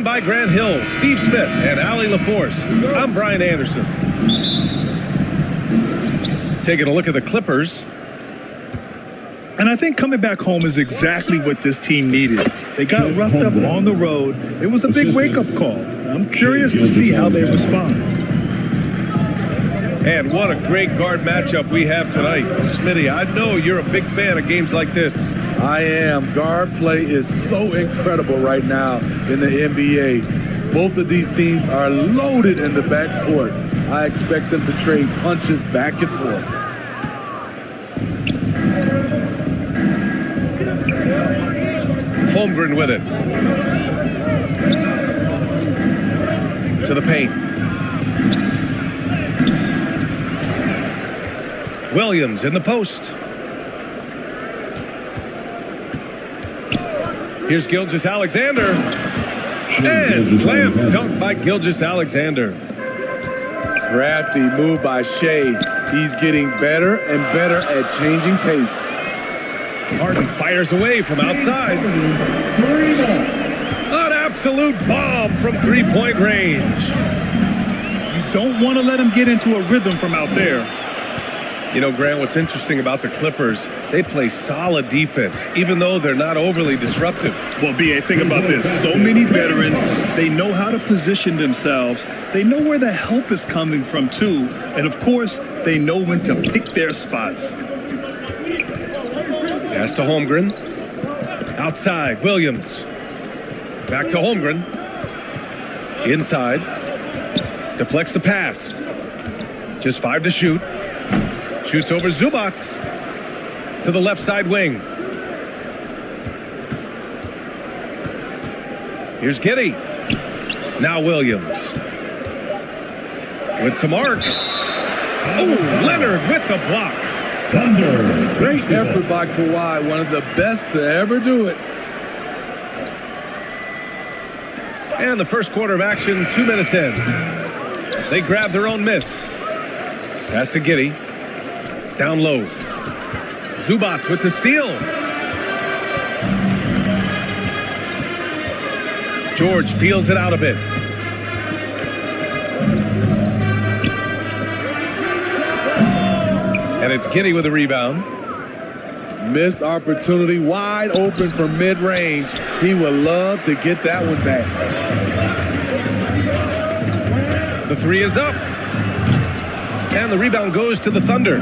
Joined by Grant Hill, Steve Smith, and Allie LaForce, I'm Brian Anderson. Taking a look at the Clippers. And I think coming back home is exactly what this team needed. They got roughed up on the road. It was a big wake-up call. I'm curious to see how they respond. And what a great guard matchup we have tonight. Smitty, I know you're a big fan of games like this. I am. Guard play is so incredible right now in the NBA. Both of these teams are loaded in the backcourt. I expect them to trade punches back and forth. Holmgren with it. To the paint. Williams in the post. Here's Gilgeous-Alexander. And slam dunk by Gilgeous-Alexander. Crafty move by Shea. He's getting better and better at changing pace. Harden fires away from outside. An absolute bomb from three-point range. You don't want to let him get into a rhythm from out there. You know, Grant, what's interesting about the Clippers, they play solid defense, even though they're not overly disruptive. Well, B.A., think about this. So many veterans, they know how to position themselves. They know where the help is coming from, too. And, of course, they know when to pick their spots. Pass to Holmgren. Outside, Williams. Back to Holmgren. Inside. Deflects the pass. Just 5 to shoot. Shoots over Zubac to the left side wing. Here's Giddey. Now Williams. With some arc. Oh, Leonard with the block. Thunder. Great effort by Kawhi, one of the best to ever do it. And the first quarter of action, 2 minutes in. They grab their own miss. Pass to Giddey. Down low. Zubac with the steal. George feels it out a bit. And it's Giddey with a rebound. Missed opportunity, wide open from mid-range. He would love to get that one back. The three is up. And the rebound goes to the Thunder.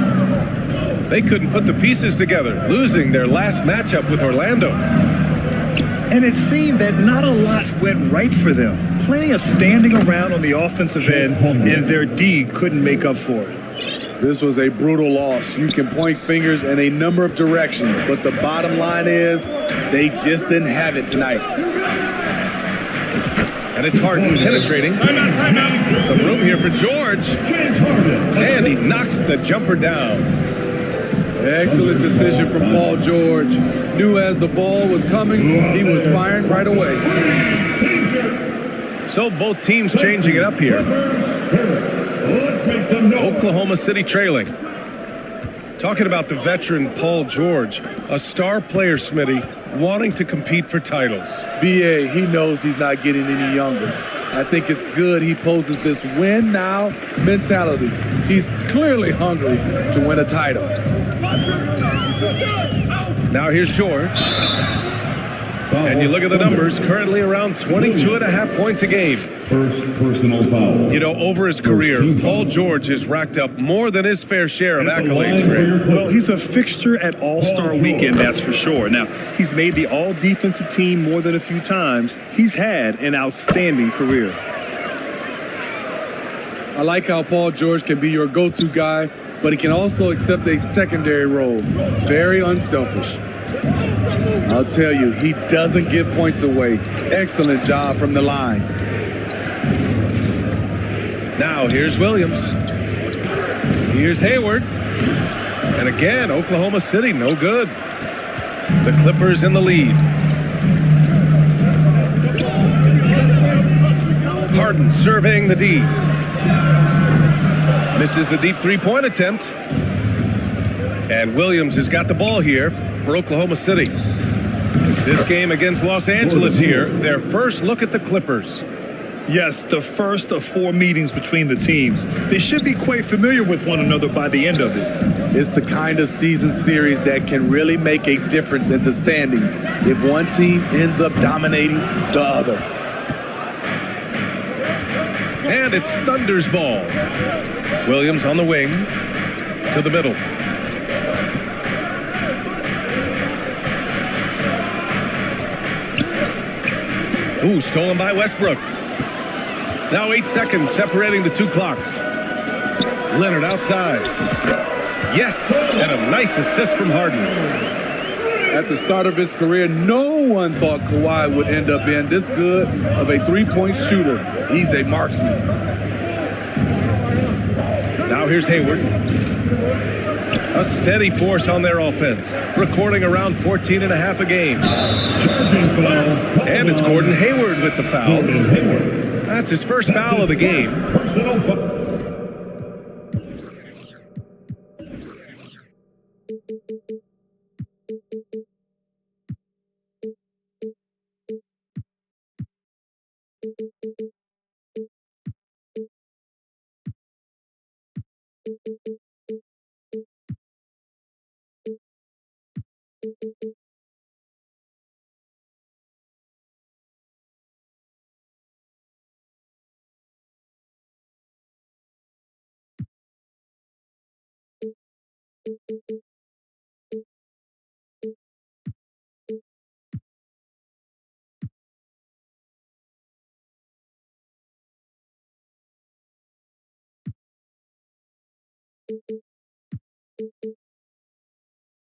They couldn't put the pieces together, losing their last matchup with Orlando. And it seemed that not a lot went right for them. Plenty of standing around on the offensive end, and their D couldn't make up for it. This was a brutal loss. You can point fingers in a number of directions, but the bottom line is they just didn't have it tonight. And it's Harden penetrating. Some room here for George. And he knocks the jumper down. Excellent decision from Paul George. Knew as the ball was coming, he was firing right away. So both teams changing it up here. Oklahoma City trailing. Talking about the veteran Paul George, a star player, Smitty, wanting to compete for titles. B.A., he knows he's not getting any younger. I think it's good he poses this win now mentality. He's clearly hungry to win a title. Now here's George. And you look at the numbers, currently around 22.5 points a game. First personal foul. You know, over his career, Paul George has racked up more than his fair share of accolades. Well, he's a fixture at All-Star Weekend, that's for sure. Now, he's made the All-Defensive team more than a few times. He's had an outstanding career. I like how Paul George can be your go-to guy, but he can also accept a secondary role. Very unselfish. I'll tell you, he doesn't give points away. Excellent job from the line. Now here's Williams. Here's Hayward. And again, Oklahoma City, no good. The Clippers in the lead. Harden surveying the D. Misses the deep three-point attempt. And Williams has got the ball here for Oklahoma City. This game against Los Angeles here, their first look at the Clippers. Yes, the first of 4 meetings between the teams. They should be quite familiar with one another by the end of it. It's the kind of season series that can really make a difference in the standings if one team ends up dominating the other. And it's Thunder's ball. Williams on the wing to the middle. Ooh, stolen by Westbrook. Now 8 seconds separating the 2 clocks. Leonard outside. Yes, and a nice assist from Harden. At the start of his career, no one thought Kawhi would end up being this good of a three-point shooter. He's a marksman. Now here's Hayward. A steady force on their offense, recording around 14 and a half a game. And it's Gordon Hayward with the foul. That's his first foul of the game.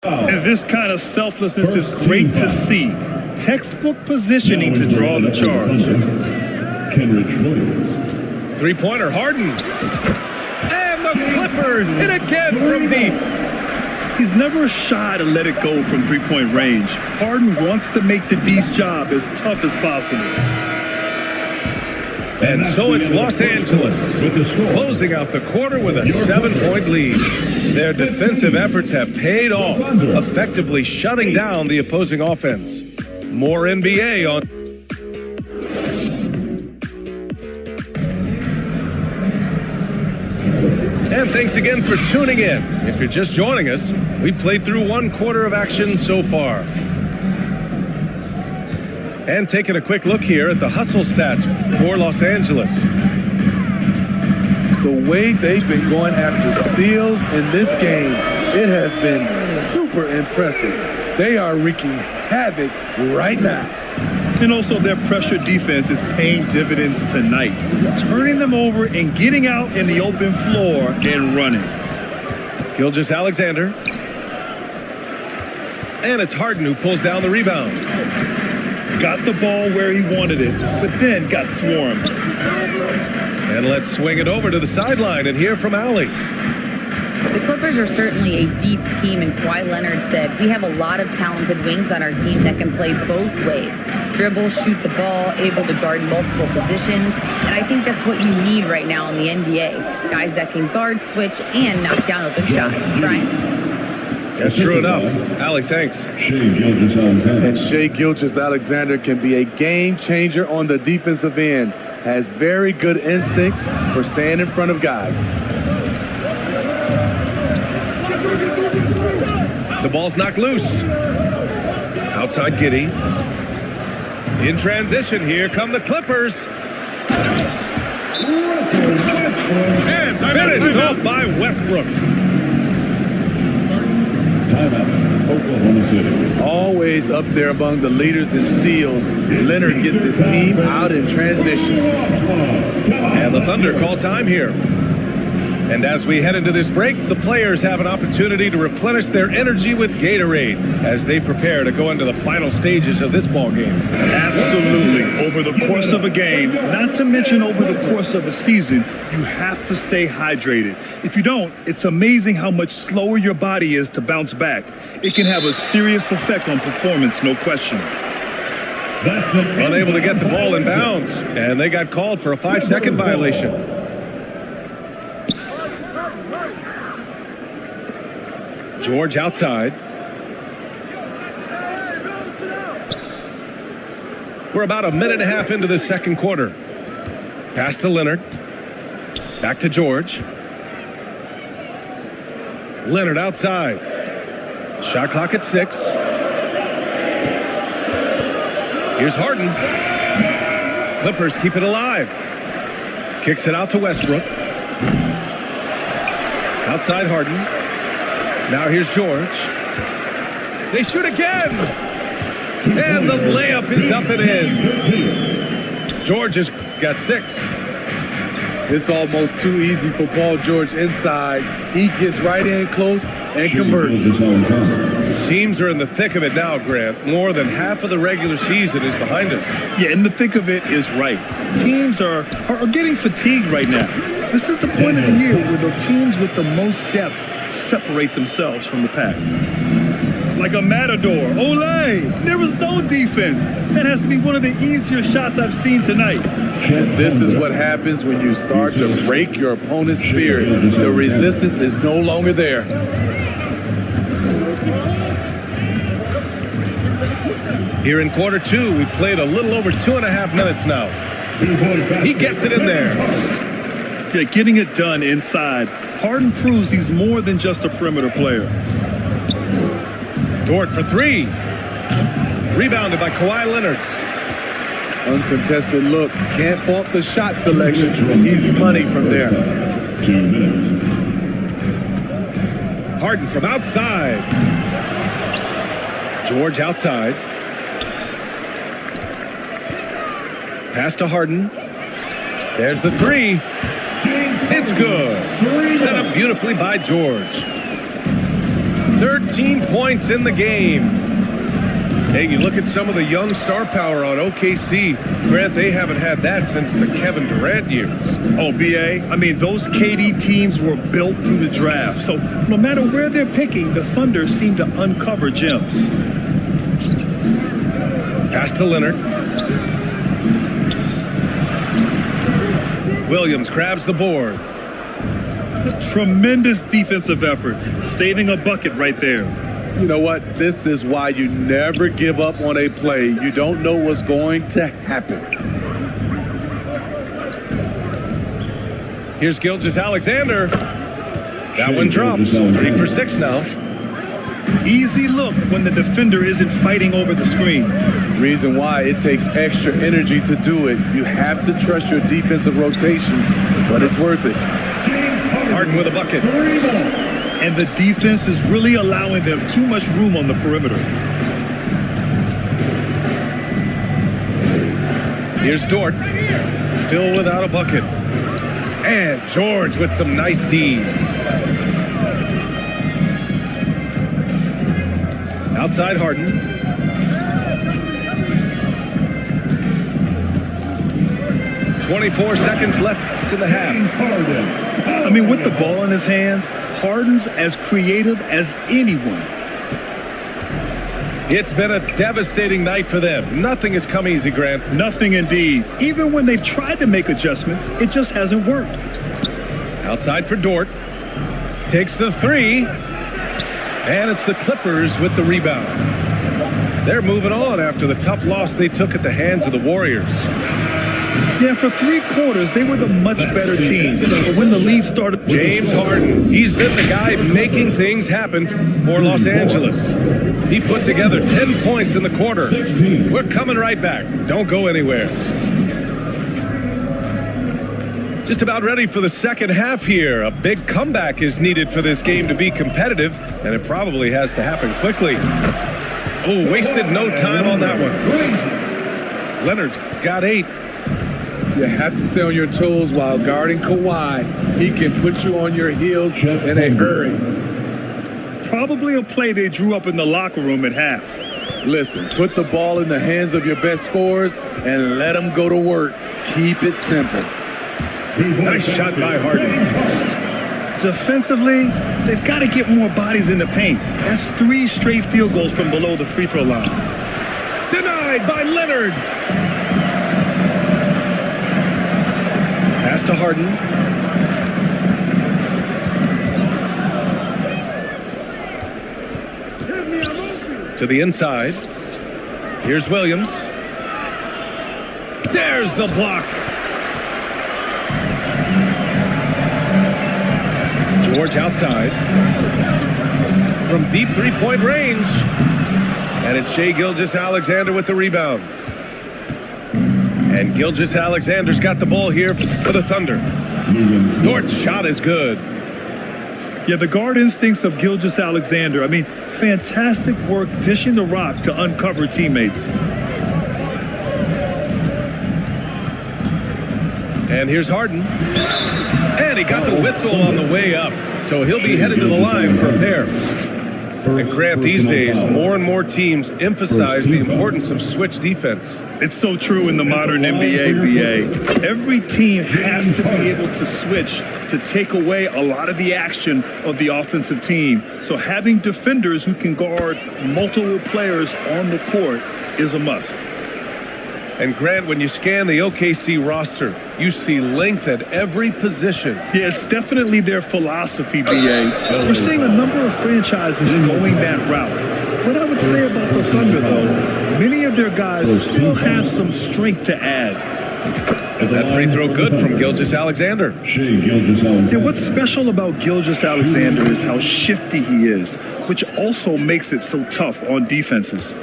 And this kind of selflessness is great to see. Textbook positioning to draw the charge. Kenrich Williams. Three-pointer, Harden. And the Clippers hit again from deep. He's never shy to let it go from three-point range. Harden wants to make the D's job as tough as possible. And so it's Los Angeles closing out the quarter with a 7-point lead. Their defensive efforts have paid off, effectively shutting down the opposing offense. More NBA on. And thanks again for tuning in. If you're just joining us, we played through 1 quarter of action so far. And taking a quick look here at the hustle stats for Los Angeles. The way they've been going after steals in this game, it has been super impressive. They are wreaking havoc right now. And also their pressure defense is paying dividends tonight, turning them over and getting out in the open floor and running. Gilgeous-Alexander. And it's Harden who pulls down the rebound. Got the ball where he wanted it, but then got swarmed. And let's swing it over to the sideline and hear from Allie. The Clippers are certainly a deep team, and Kawhi Leonard said, we have a lot of talented wings on our team that can play both ways. Dribble, shoot the ball, able to guard multiple positions, and I think that's what you need right now in the NBA. Guys that can guard, switch, and knock down open shots. Brian? That's true enough. Allie, thanks. And Shai Gilgeous-Alexander can be a game changer on the defensive end. Has very good instincts for staying in front of guys. The ball's knocked loose. Outside Giddey. In transition, here come the Clippers. And finished off by Westbrook. Oklahoma City. Always up there among the leaders in steals. Leonard gets his team out in transition. And the Thunder call time here. And as we head into this break, the players have an opportunity to replenish their energy with Gatorade as they prepare to go into the final stages of this ball game. Absolutely. Over the course of a game, not to mention over the course of a season, you have to stay hydrated. If you don't, it's amazing how much slower your body is to bounce back. It can have a serious effect on performance, no question. Unable to get the ball in bounds, and they got called for a 5-second violation. George outside. We're about a minute and a half into the second quarter. Pass to Leonard. Back to George. Leonard outside. Shot clock at 6. Here's Harden. Clippers keep it alive. Kicks it out to Westbrook. Outside Harden. Now here's George. They shoot again. And the layup is up and in. George has got 6. It's almost too easy for Paul George inside. He gets right in close and converts. Teams are in the thick of it now, Grant. More than half of the regular season is behind us. Yeah, in the thick of it is right. Teams are getting fatigued right now. This is the point of the year where the teams with the most depth separate themselves from the pack. Like a matador. Olay! There was no defense. That has to be one of the easier shots I've seen tonight. And this is what happens when you start to break your opponent's spirit. The resistance is no longer there. Here in quarter 2, we've played a little over 2.5 minutes now. He gets it in there. Yeah, getting it done inside. Harden proves he's more than just a perimeter player. Dort for 3. Rebounded by Kawhi Leonard. Uncontested look. Can't fault the shot selection. He's money from there. 2 minutes. Harden from outside. George outside. Pass to Harden. There's the 3. It's good. Set up beautifully by George. 13 points in the game. Hey, you look at some of the young star power on OKC. Grant, they haven't had that since the Kevin Durant years. Oh, BA, I mean, those KD teams were built through the draft. So no matter where they're picking, the Thunder seem to uncover gems. Pass to Leonard. Williams grabs the board. Tremendous defensive effort, saving a bucket right there. You know what? This is why you never give up on a play. You don't know what's going to happen. Here's Gilgeous-Alexander. That one drops. 3 for 6 now. Easy look when the defender isn't fighting over the screen. Reason why it takes extra energy to do it. You have to trust your defensive rotations, but it's worth it. Harden with a bucket. And the defense is really allowing them too much room on the perimeter. Here's Dort. Still without a bucket. And George with some nice D. Outside Harden. .24 seconds left in the half. I mean, with the ball in his hands, Harden's as creative as anyone. It's been a devastating night for them. Nothing has come easy, Grant. Nothing indeed. Even when they've tried to make adjustments, it just hasn't worked. Outside for Dort. Takes the 3. And it's the Clippers with the rebound. They're moving on after the tough loss they took at the hands of the Warriors. Yeah, for 3 quarters, they were the much better team. But when the lead started... James Harden, he's been the guy making things happen for Los Angeles. He put together 10 points in the quarter. We're coming right back. Don't go anywhere. Just about ready for the second half here. A big comeback is needed for this game to be competitive, and it probably has to happen quickly. Oh, wasted no time on that one. Leonard's got 8. You have to stay on your toes while guarding Kawhi. He can put you on your heels in a hurry. Probably a play they drew up in the locker room at half. Listen, put the ball in the hands of your best scorers and let them go to work. Keep it simple. Nice shot by Harden. Defensively, they've got to get more bodies in the paint. That's 3 straight field goals from below the free throw line. Denied by Leonard. Pass to Harden. To the inside. Here's Williams. There's the block. George outside. From deep three-point range. And it's Shai Gilgeous-Alexander with the rebound. And Gilgeous-Alexander's got the ball here for the Thunder. Dort's shot is good. Yeah, the guard instincts of Gilgeous-Alexander. I mean, fantastic work dishing the rock to uncover teammates. And here's Harden. And he got the whistle on the way up. So he'll be headed to the line for a pair. And Grant, these days, more and more teams emphasize the importance of switch defense. It's so true in the modern NBA, BA. Every team has to be able to switch to take away a lot of the action of the offensive team. So having defenders who can guard multiple players on the court is a must. And Grant, when you scan the OKC roster, you see length at every position. Yeah, it's definitely their philosophy, BA. We're seeing a number of franchises going that route. What I would say about the Thunder, though, many of their guys still have some strength to add. That free throw good from Gilgeous-Alexander. Yeah, what's special about Gilgeous-Alexander is how shifty he is, which also makes it so tough on defenses.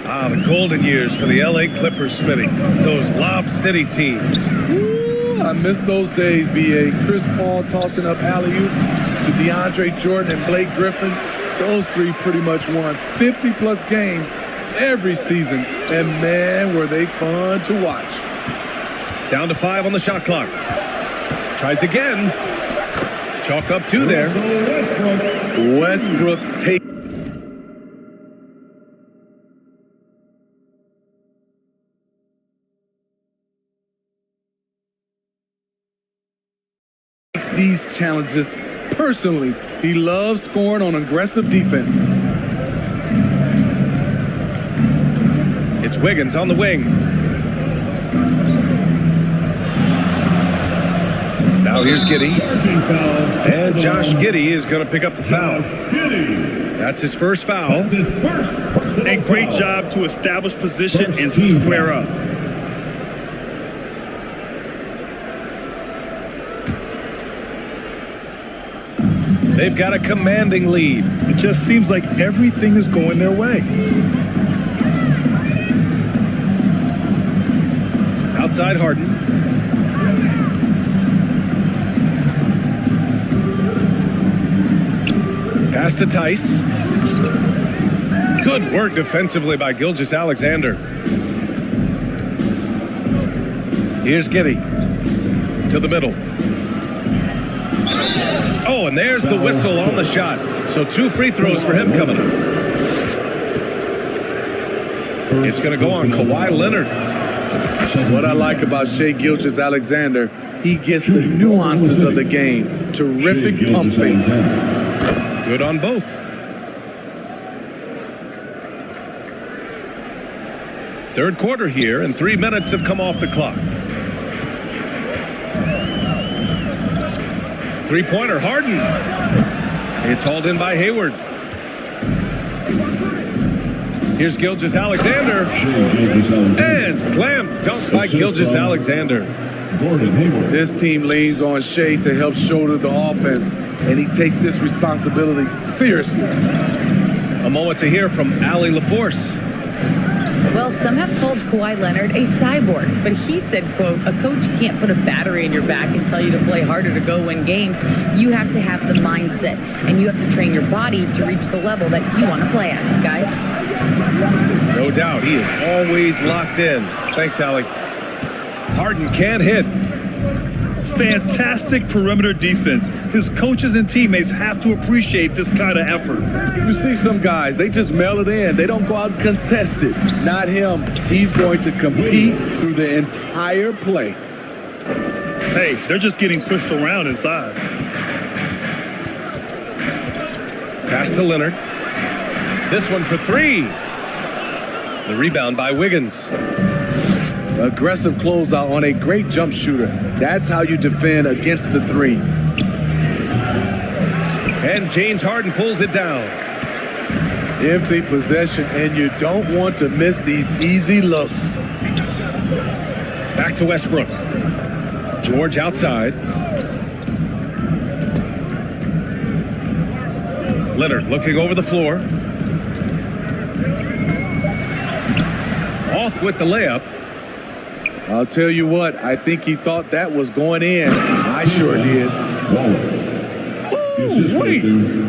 The golden years for the LA Clippers, Smitty. Those Lob City teams. Ooh, I miss those days, B.A. Chris Paul tossing up alley-oops to DeAndre Jordan and Blake Griffin. Those three pretty much won 50-plus games every season. And, man, were they fun to watch. Down to 5 on the shot clock. Tries again. Chalk up 2 there. Westbrook takes these challenges personally. He loves scoring on aggressive defense. It's Wiggins on the wing. Now here's Giddey. And Josh Giddey is going to pick up the foul. That's his first foul. A great job to establish position and square up. They've got a commanding lead. It just seems like everything is going their way. Outside Harden. Pass to Tice. Good work defensively by Gilgeous-Alexander. Here's Giddey to the middle. Oh, and there's the whistle on the shot. So 2 free throws for him coming up. It's going to go on Kawhi Leonard. What I like about Shai Gilgeous-Alexander, he gets the nuances of the game. Terrific pump fake. Good on both. Third quarter here, and 3 minutes have come off the clock. Three-pointer, Harden. It's hauled in by Hayward. Here's Gilgeous-Alexander. And slam dunk by Gilgeous-Alexander. This team leans on Shai to help shoulder the offense, and he takes this responsibility seriously. A moment to hear from Allie LaForce. Well, some have called Kawhi Leonard a cyborg, but he said, quote, a coach can't put a battery in your back and tell you to play harder to go win games. You have to have the mindset, and you have to train your body to reach the level that you want to play at, guys. No doubt, he is always locked in. Thanks, Allie. Harden can't hit. Fantastic perimeter defense. His coaches and teammates have to appreciate this kind of effort. You see some guys, they just mail it in. They don't go out and contest it. Not him. He's going to compete through the entire play. Hey, they're just getting pushed around inside. Pass to Leonard. This one for 3. The rebound by Wiggins. Aggressive closeout on a great jump shooter. That's how you defend against the 3. And James Harden pulls it down. Empty possession, and you don't want to miss these easy looks. Back to Westbrook. George outside. Leonard looking over the floor. Off with the layup. I'll tell you what, I think he thought that was going in. I sure did. Ooh, wait,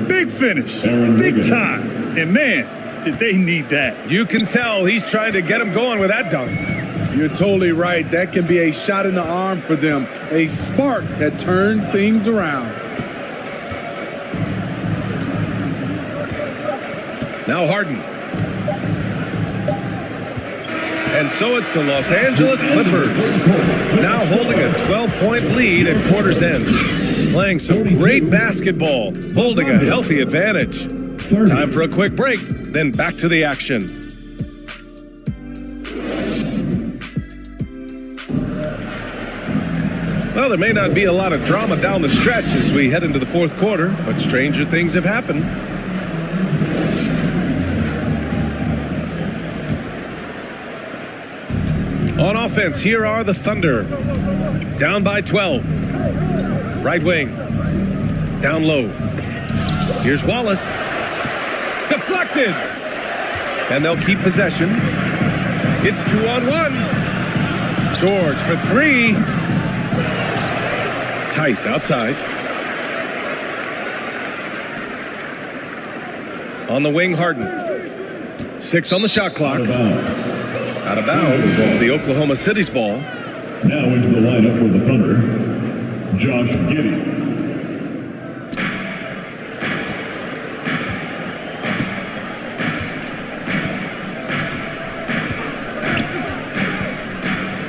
big finish, big time. And man, did they need that. You can tell he's trying to get him going with that dunk. You're totally right. That can be a shot in the arm for them. A spark that turned things around. Now Harden. And so it's the Los Angeles Clippers now holding a 12-point lead at quarter's end. Playing some great basketball, holding a healthy advantage. Time for a quick break, then back to the action. Well, there may not be a lot of drama down the stretch as we head into the fourth quarter, but stranger things have happened. On offense, here are the Thunder. Down by 12. Right wing. Down low. Here's Wallace. Deflected. And they'll keep possession. It's 2-on-1. George for three. Tice outside. On the wing, Harden. 6 on the shot clock. Out of bounds, the Oklahoma City's ball. Now into the lineup for the Thunder, Josh Giddey.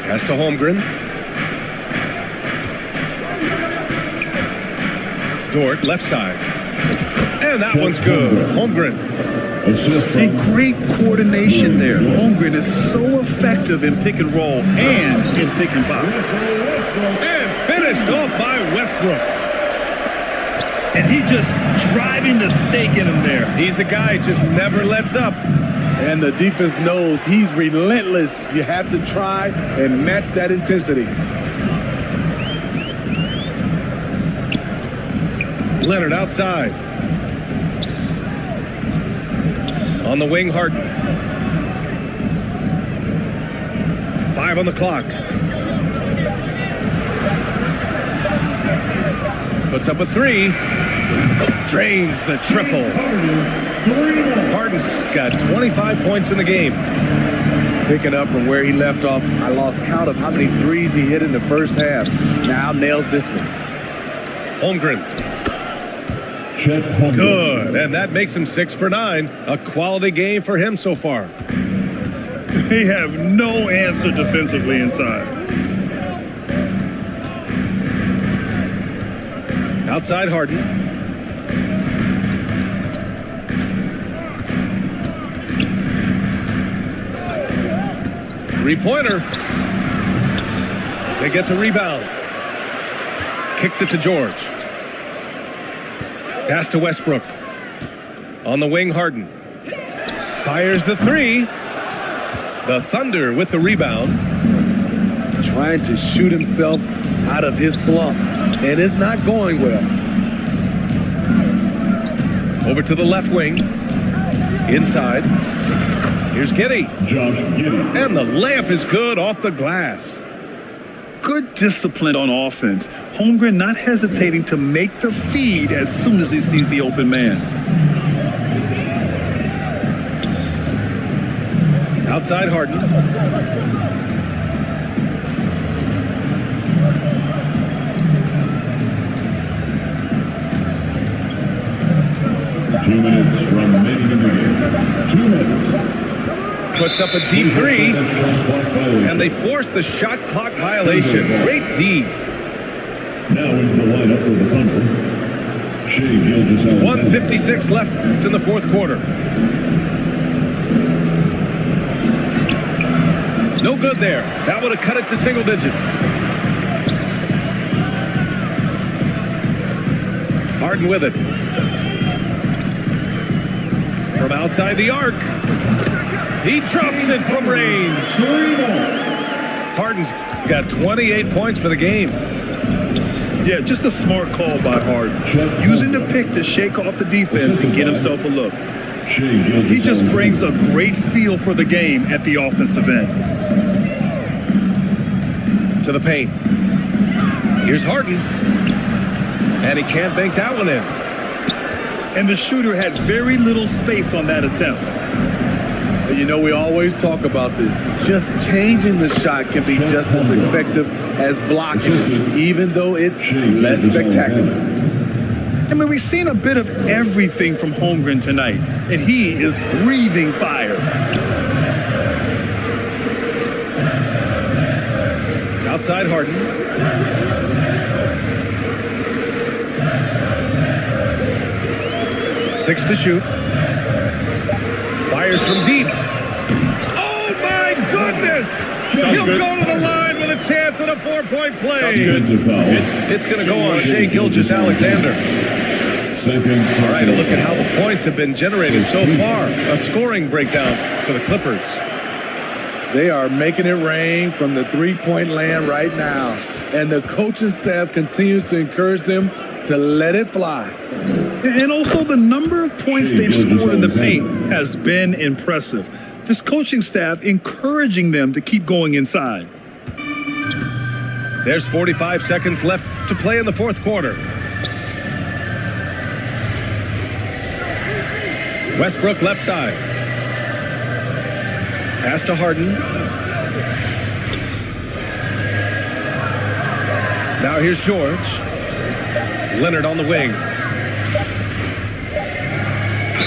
Pass to Holmgren. Dort, left side. And that one's good. Holmgren. And great coordination there. Holmgren is so effective in pick and roll and in pick and pop. And finished off by Westbrook. And he just driving the stake in him there. He's a guy who just never lets up. And the defense knows he's relentless. You have to try and match that intensity. Leonard outside. On the wing, Harden. 5 on the clock. Puts up a 3. Drains the triple. Harden's got 25 points in the game. Picking up from where he left off, I lost count of how many threes he hit in the first half. Now nails this one. Holmgren. Good, and that makes him 6 for 9. A quality game for him so far. They have no answer defensively inside. Outside Harden. Three-pointer. They get the rebound. Kicks it to George. Pass to Westbrook. On the wing, Harden. Fires the 3. The Thunder with the rebound. Trying to shoot himself out of his slump. And it's not going well. Over to the left wing. Inside. Here's Giddey. Josh Giddey. And the layup is good off the glass. Good discipline on offense. Holmgren not hesitating to make the feed as soon as he sees the open man. Outside Harden. Two minutes remaining in the game. 2 minutes. Puts up a deep 3. And they force the shot clock violation. Great D. Now into the lineup for the Thunder, Shea Gilgeous-Alexander. 1:56 left in the fourth quarter. No good there. That would have cut it to single digits. Harden with it. From outside the arc. He drops it from range. Harden's got 28 points for the game. Yeah, just a smart call by Harden. Using the pick to shake off the defense and get himself a look. He just brings a great feel for the game at the offensive end. To the paint. Here's Harden. And he can't bank that one in. And the shooter had very little space on that attempt. And you know, we always talk about this. Just changing the shot can be just as effective as blocking it, even though it's less spectacular. I mean, we've seen a bit of everything from Holmgren tonight, and he is breathing fire. Outside Harden. Six to shoot. Fires from deep. Oh my goodness! He'll go to the line with a chance at a 4-point play. It's going to go on Shai Gilgeous-Alexander. All right, a look at how the points have been generated so far. A scoring breakdown for the Clippers. They are making it rain from the three-point land right now. And the coaching staff continues to encourage them to let it fly. And also the number of points they've scored in the paint has been impressive. This coaching staff encouraging them to keep going inside. There's 45 seconds left to play in the fourth quarter. Westbrook left side. Pass to Harden. Now here's George. Leonard on the wing.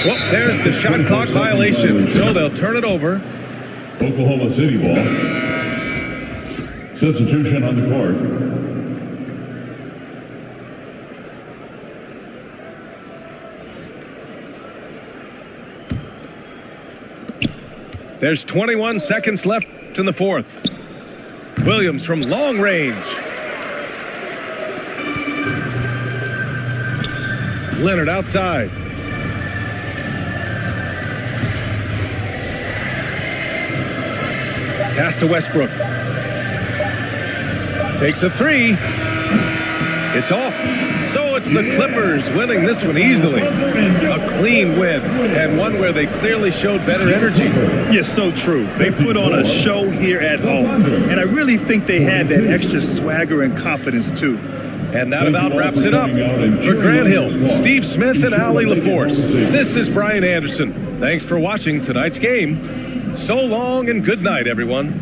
Well, there's the shot clock violation, so they'll turn it over. Oklahoma City ball. Substitution on the court. There's 21 seconds left in the fourth. Williams from long range. Leonard outside. Pass to Westbrook. Takes a three. It's off. So it's the Clippers winning this one easily. A clean win, and one where they clearly showed better energy. Yes, so true. They put on a show here at home, and I really think they had that extra swagger and confidence too. And that about wraps it up. For Grant Hill, Steve Smith, and Allie LaForce, this is Brian Anderson. Thanks for watching tonight's game. So long and good night, everyone.